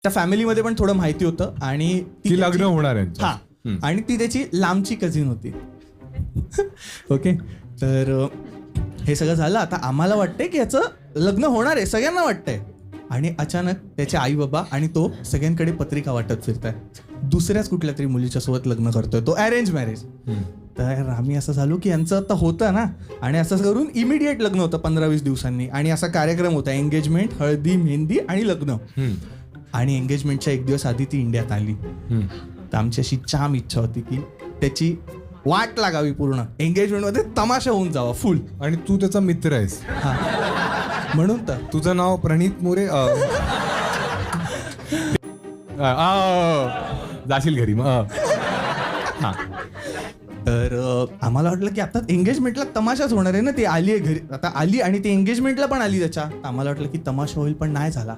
त्या फॅमिलीमध्ये पण थोडं माहिती होतं आणि ती लग्न होणार आहे. हा, आणि ती त्याची लांबची कझिन होती. ओके, तर हे सगळं झालं. आता आम्हाला वाटतंय की याचं लग्न होणार आहे, सगळ्यांना वाटतंय. आणि अचानक त्याचे आई बाबा आणि तो सगळ्यांकडे पत्रिका वाटत फिरताय, दुसऱ्याच कुठल्या तरी मुलीच्या सोबत लग्न करतोय, तो अरेंज मॅरेज. तर आम्ही असं झालो की यांचं आता होतं ना, आणि असं करून इमिडिएट लग्न होतं 15-20 दिवसांनी. आणि असा कार्यक्रम होता, एंगेजमेंट, हळदी, मेहंदी आणि लग्न. आणि एंगेजमेंटच्या 1 दिवस आधी ती इंडियात आली. तर आमची अशी जाम इच्छा होती की त्याची वाट लागावी, पूर्ण एंगेजमेंटमध्ये तमाशा होऊन जावा फुल. आणि तू त्याचा मित्र आहेस. म्हणून तर तुझं नाव प्रणित मोरे. जाशील घरी मग. तर आम्हाला वाटलं की आता एंगेजमेंटला तमाशाच होणार आहे ना. ती आली आहे घरी, आता आली आणि ती एंगेजमेंटला पण आली त्याच्या. आम्हाला वाटलं की तमाशा होईल, पण नाही झाला.